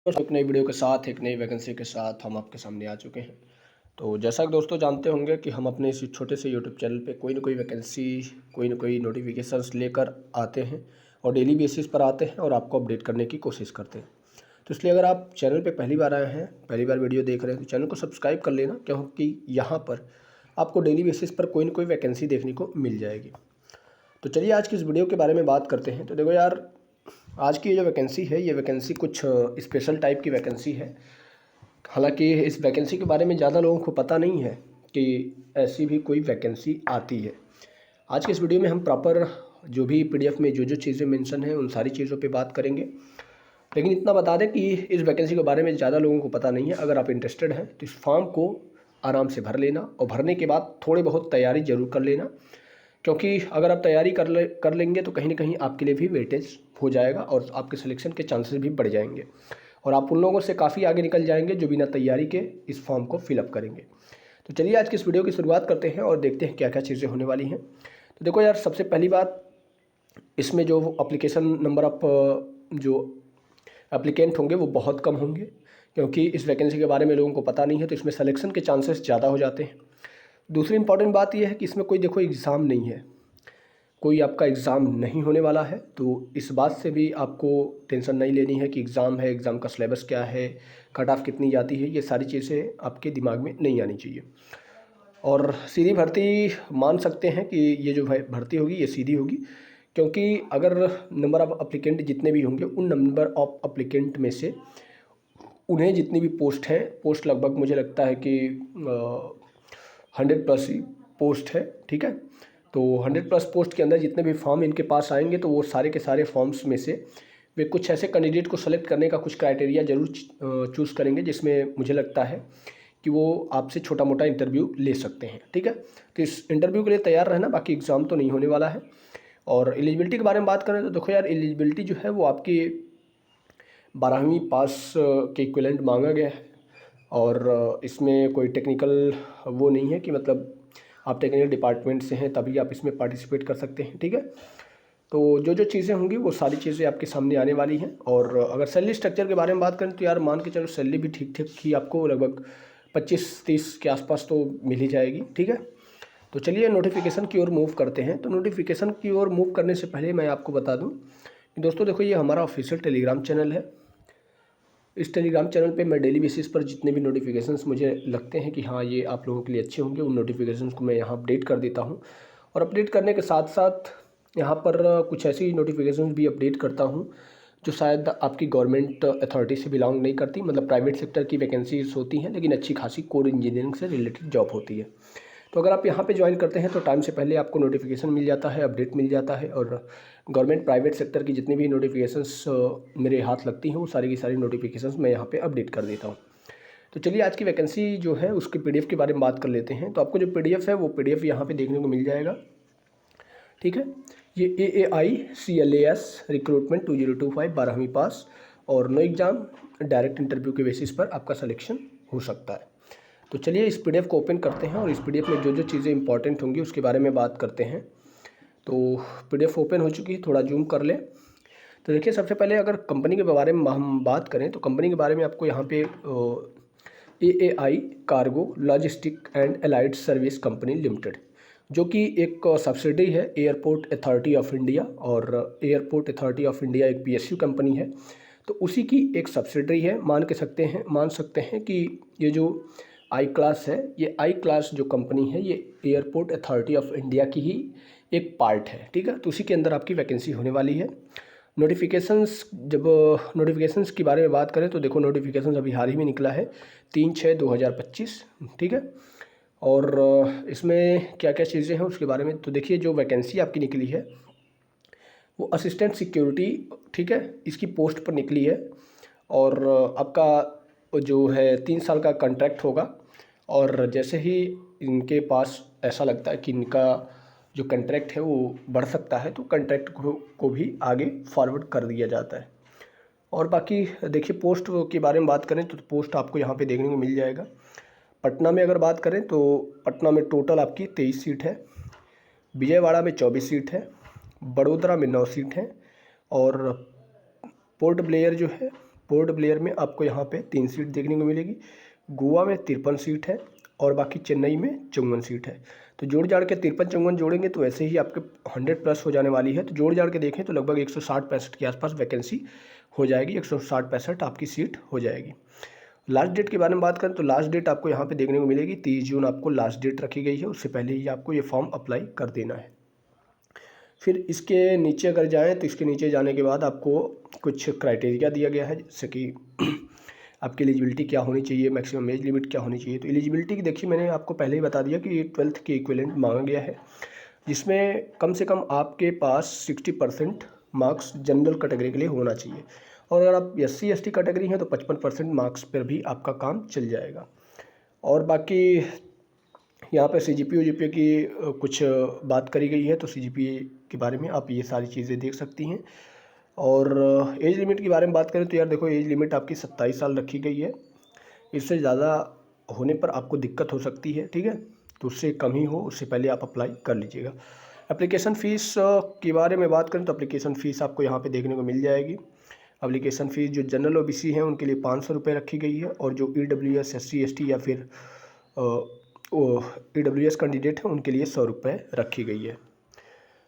दोस्तों एक नई वीडियो के साथ एक नई वैकेंसी के साथ हम आपके सामने आ चुके हैं। तो जैसा कि दोस्तों जानते होंगे कि हम अपने इस छोटे से यूट्यूब चैनल पे कोई ना कोई वैकेंसी कोई ना कोई नोटिफिकेशंस लेकर आते हैं और डेली बेसिस पर आते हैं और आपको अपडेट करने की कोशिश करते हैं। तो इसलिए अगर आप चैनल पे पहली बार आए हैं, पहली बार वीडियो देख रहे हैं, तो चैनल को सब्सक्राइब कर लेना, क्योंकि यहाँ पर आपको डेली बेसिस पर कोई ना कोई वैकेंसी देखने को मिल जाएगी। तो चलिए आज की इस वीडियो के बारे में बात करते हैं। तो देखो यार, आज की ये जो वैकेंसी है, ये वैकेंसी कुछ स्पेशल टाइप की वैकेंसी है। हालांकि इस वैकेंसी के बारे में ज़्यादा लोगों को पता नहीं है कि ऐसी भी कोई वैकेंसी आती है। आज के इस वीडियो में हम प्रॉपर जो भी पीडीएफ में जो जो चीज़ें मेंशन हैं उन सारी चीज़ों पे बात करेंगे। लेकिन इतना बता दें कि इस वैकेंसी के बारे में ज़्यादा लोगों को पता नहीं है। अगर आप इंटरेस्टेड हैं तो इस फॉर्म को आराम से भर लेना और भरने के बाद थोड़ी बहुत तैयारी ज़रूर कर लेना, क्योंकि अगर आप तैयारी कर लेंगे तो कहीं ना कहीं आपके लिए भी वेटेज हो जाएगा और आपके सिलेक्शन के चांसेस भी बढ़ जाएंगे और आप उन लोगों से काफ़ी आगे निकल जाएंगे जो बिना तैयारी के इस फॉर्म को फिलअप करेंगे। तो चलिए आज की इस वीडियो की शुरुआत करते हैं और देखते हैं क्या क्या चीज़ें होने वाली हैं। तो देखो यार, सबसे पहली बात, इसमें जो एप्लीकेशन नंबर ऑफ जो एप्लीकेंट होंगे वो बहुत कम होंगे, क्योंकि इस वैकेंसी के बारे में लोगों को पता नहीं है, तो इसमें सिलेक्शन के चांसेस ज़्यादा हो जाते हैं। दूसरी इंपॉर्टेंट बात यह है कि इसमें कोई देखो एग्ज़ाम नहीं है, कोई आपका एग्ज़ाम नहीं होने वाला है। तो इस बात से भी आपको टेंशन नहीं लेनी है कि एग्ज़ाम है, एग्ज़ाम का सिलेबस क्या है, कट ऑफ कितनी जाती है, ये सारी चीज़ें आपके दिमाग में नहीं आनी चाहिए। और सीधी भर्ती मान सकते हैं कि ये जो भर्ती होगी ये सीधी होगी, क्योंकि अगर नंबर ऑफ़ एप्लीकेंट जितने भी होंगे उन नंबर ऑफ़ एप्लीकेंट में से उन्हें जितनी भी पोस्ट हैं, पोस्ट लगभग मुझे लगता है कि 100+ ही पोस्ट है, ठीक है। तो 100+ पोस्ट के अंदर जितने भी फॉर्म इनके पास आएंगे तो वो सारे के सारे फॉर्म्स में से वे कुछ ऐसे कैंडिडेट को सेलेक्ट करने का कुछ क्राइटेरिया ज़रूर चूज़ करेंगे, जिसमें मुझे लगता है कि वो आपसे छोटा मोटा इंटरव्यू ले सकते हैं, ठीक है। तो इस इंटरव्यू के लिए तैयार रहना, बाकी एग्ज़ाम तो नहीं होने वाला है। और एलिजिबिलिटी के बारे में बात करें तो देखो यार, एलिजिबिलिटी जो है वो आपकी 12वीं पास के इक्विवेलेंट मांगा गया है। और इसमें कोई टेक्निकल वो नहीं है कि मतलब आप टेक्निकल डिपार्टमेंट से हैं तभी आप इसमें पार्टिसिपेट कर सकते हैं, ठीक है। तो जो जो चीज़ें होंगी वो सारी चीज़ें आपके सामने आने वाली हैं। और अगर सैलरी स्ट्रक्चर के बारे में बात करें तो यार मान के चलो, सैलरी भी ठीक ठीक ही आपको लगभग 25-30 के आसपास तो मिल ही जाएगी, ठीक है। तो चलिए नोटिफिकेशन की ओर मूव करते हैं। तो नोटिफिकेशन की ओर मूव करने से पहले मैं आपको बता दूं कि दोस्तों देखो, ये हमारा ऑफिशियल टेलीग्राम चैनल है। इस टेलीग्राम चैनल पे मैं डेली बेसिस पर जितने भी नोटिफिकेशंस मुझे लगते हैं कि हाँ ये आप लोगों के लिए अच्छे होंगे, उन नोटिफिकेशंस को मैं यहाँ अपडेट कर देता हूँ। और अपडेट करने के साथ साथ यहाँ पर कुछ ऐसी नोटिफिकेशंस भी अपडेट करता हूँ जो शायद आपकी गवर्नमेंट अथॉरिटी से बिलोंग नहीं करती, मतलब प्राइवेट सेक्टर की वैकेंसीज होती हैं लेकिन अच्छी खासी कोर इंजीनियरिंग से रिलेटेड जॉब होती है। तो अगर आप यहाँ पे ज्वाइन करते हैं तो टाइम से पहले आपको नोटिफिकेशन मिल जाता है, अपडेट मिल जाता है। और गवर्नमेंट प्राइवेट सेक्टर की जितनी भी नोटिफिकेशंस मेरे हाथ लगती हैं वो सारी की सारी नोटिफिकेशंस मैं यहाँ पे अपडेट कर देता हूँ। तो चलिए आज की वैकेंसी जो है उसके पीडीएफ के बारे में बात कर लेते हैं। तो आपको जो पीडीएफ है वो पीडीएफ यहाँ पे देखने को मिल जाएगा, ठीक है। ये AAICLAS रिक्रूटमेंट 2025 12वीं पास और नो एग्ज़ाम, डायरेक्ट इंटरव्यू के बेसिस पर आपका सिलेक्शन हो सकता है। तो चलिए इस पीडीएफ को ओपन करते हैं और इस पीडीएफ में जो जो चीज़ें इंपॉर्टेंट होंगी उसके बारे में बात करते हैं। तो पीडीएफ ओपन हो चुकी है, थोड़ा जूम कर लें। तो देखिए, सबसे पहले अगर कंपनी के बारे में हम बात करें तो कंपनी के बारे में आपको यहाँ पे AAI cargo logistic and allied service company limited, जो कि एक सब्सिडरी है एयरपोर्ट अथॉरिटी ऑफ इंडिया। और एयरपोर्ट अथॉरिटी ऑफ इंडिया एक PSU कंपनी है, तो उसी की एक सब्सिडरी है। मान सकते हैं कि ये जो आई क्लास है, ये आई क्लास जो कंपनी है ये एयरपोर्ट अथॉरिटी ऑफ इंडिया की ही एक पार्ट है, ठीक है। तो उसी के अंदर आपकी वैकेंसी होने वाली है। नोटिफिकेशंस के बारे में बात करें तो देखो, नोटिफिकेशंस अभी हाल ही में निकला है 3/6/2025, ठीक है। और इसमें क्या क्या चीज़ें हैं उसके बारे में तो देखिए, जो वैकेंसी आपकी निकली है वो असिस्टेंट सिक्योरिटी, ठीक है, इसकी पोस्ट पर निकली है। और आपका जो है 3 साल का कॉन्ट्रैक्ट होगा। और जैसे ही इनके पास ऐसा लगता है कि इनका जो कॉन्ट्रैक्ट है वो बढ़ सकता है तो कॉन्ट्रैक्ट को भी आगे फॉरवर्ड कर दिया जाता है। और बाकी देखिए, पोस्ट के बारे में बात करें तो पोस्ट आपको यहाँ पे देखने को मिल जाएगा। पटना में अगर बात करें तो पटना में टोटल आपकी 23 सीट है, विजयवाड़ा में 24 सीट है, बड़ोदरा में 9 सीट हैं, और पोर्ट ब्लेयर जो है पोर्ट ब्लेयर में आपको यहाँ पे 3 सीट देखने को मिलेगी, गोवा में 53 सीट है और बाकी चेन्नई में 54 सीट है। तो जोड़ जाड़ के 53-54 जोड़ेंगे तो ऐसे ही आपके 100+ हो जाने वाली है। तो जोड़ जाड़ के देखें तो लगभग 160-65 के आसपास वैकेंसी हो जाएगी, 160-65 आपकी सीट हो जाएगी। लास्ट डेट के बारे में बात करें तो लास्ट डेट आपको यहाँ पे देखने को मिलेगी 30 जून आपको लास्ट डेट रखी गई है। उससे पहले ही आपको ये फॉर्म अप्लाई कर देना है। फिर इसके नीचे अगर जाएँ तो इसके नीचे जाने के बाद आपको कुछ क्राइटेरिया दिया गया है, जैसे कि आपकी एलिजिबिलिटी क्या होनी चाहिए, मैक्सिमम एज लिमिट क्या होनी चाहिए। तो एलिजिबिलिटी की देखिए मैंने आपको पहले ही बता दिया कि ये 12th के इक्विवेलेंट मांगा गया है, जिसमें कम से कम आपके पास 60% मार्क्स जनरल कैटेगरी के लिए होना चाहिए, और अगर आप SC ST कैटेगरी हैं तो 55% मार्क्स पर भी आपका काम चल जाएगा। और बाकी यहाँ पे CGPA UGPA की कुछ बात करी गई है, तो CGPA के बारे में आप ये सारी चीज़ें देख सकती हैं। और एज लिमिट के बारे में बात करें तो यार देखो, एज लिमिट आपकी 27 साल रखी गई है। इससे ज़्यादा होने पर आपको दिक्कत हो सकती है, ठीक है, तो उससे कम ही हो, उससे पहले आप अप्लाई कर लीजिएगा। एप्लीकेशन फ़ीस के बारे में बात करें तो एप्लीकेशन फ़ीस आपको यहाँ पे देखने को मिल जाएगी। एप्लीकेशन फ़ीस जो जनरल OBC हैं उनके लिए 500 रुपये रखी गई है, और जो EWS SC ST या फिर EWS कैंडिडेट हैं उनके लिए 100 रुपये रखी गई है,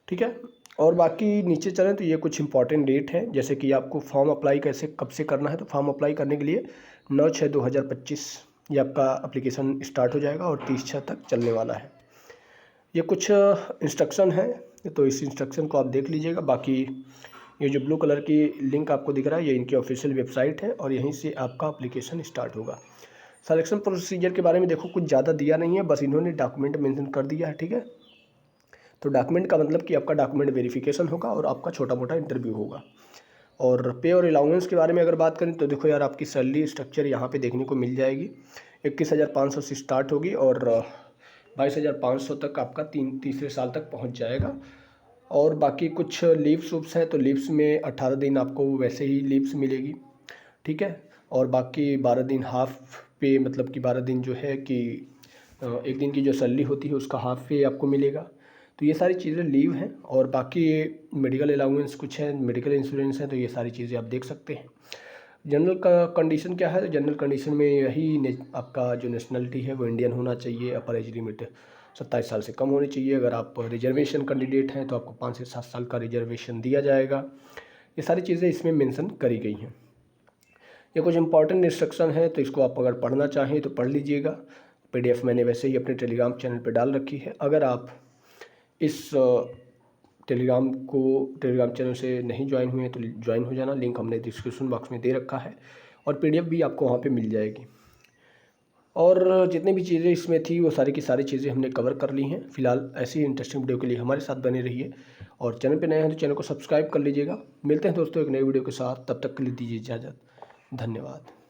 ठीक है। और बाकी नीचे चलें तो ये कुछ इंपॉर्टेंट डेट है, जैसे कि आपको फॉर्म अप्लाई कैसे कब से करना है। तो फॉर्म अप्लाई करने के लिए 9/6/2025 ये आपका एप्लीकेशन स्टार्ट हो जाएगा और 30/6 तक चलने वाला है। ये कुछ इंस्ट्रक्शन है, तो इस इंस्ट्रक्शन को आप देख लीजिएगा। बाकी ये जो ब्लू कलर की लिंक आपको दिख रहा है ये इनकी ऑफिशियल वेबसाइट है, और यहीं से आपका एप्लीकेशन स्टार्ट होगा। सिलेक्शन प्रोसीजर के बारे में देखो कुछ ज़्यादा दिया नहीं है, बस इन्होंने डॉक्यूमेंट मेंशन कर दिया है, ठीक है। तो डॉक्यूमेंट का मतलब कि आपका डॉक्यूमेंट वेरिफिकेशन होगा और आपका छोटा मोटा इंटरव्यू होगा। और पे और अलाउंस के बारे में अगर बात करें तो देखो यार, आपकी सैलरी स्ट्रक्चर यहाँ पे देखने को मिल जाएगी। 21,500 से स्टार्ट होगी और 22,500 तक आपका तीसरे साल तक पहुँच जाएगा। और बाकी कुछ लीव्स उप्स हैं, तो लीव्स में 18 दिन आपको वैसे ही लीव्स मिलेगी, ठीक है। और बाकी 12 दिन हाफ पे, मतलब कि 12 दिन जो है कि एक दिन की जो सैलरी होती है उसका हाफ पे आपको मिलेगा। तो ये सारी चीज़ें लीव हैं। और बाकी मेडिकल अलाउंस कुछ है, मेडिकल इंश्योरेंस है, तो ये सारी चीज़ें आप देख सकते हैं। जनरल का कंडीशन क्या है, तो जनरल कंडीशन में यही आपका जो नेशनलिटी है वो इंडियन होना चाहिए। अपर एज लिमिट 27 साल से कम होनी चाहिए। अगर आप रिजर्वेशन कैंडिडेट हैं तो आपको 5 से 7 साल का रिजर्वेशन दिया जाएगा। ये सारी चीज़ें इसमें मेंशन करी गई हैं। ये कुछ इंपॉर्टेंट इंस्ट्रक्शन है, तो इसको आप अगर पढ़ना चाहें तो पढ़ लीजिएगा। PDF मैंने वैसे ही अपने टेलीग्राम चैनल पर डाल रखी है। अगर आप इस टेलीग्राम चैनल से नहीं ज्वाइन हुए हैं तो ज्वाइन हो जाना, लिंक हमने डिस्क्रिप्शन बॉक्स में दे रखा है, और PDF भी आपको वहाँ पे मिल जाएगी। और जितनी भी चीज़ें इसमें थी वो सारी की सारी चीज़ें हमने कवर कर ली हैं। फिलहाल ऐसी ही इंटरेस्टिंग वीडियो के लिए हमारे साथ बने रहिए, और चैनल पे नए हैं तो चैनल को सब्सक्राइब कर लीजिएगा। मिलते हैं दोस्तों एक नई वीडियो के साथ, तब तक के लिए दीजिए इजाज़त। धन्यवाद।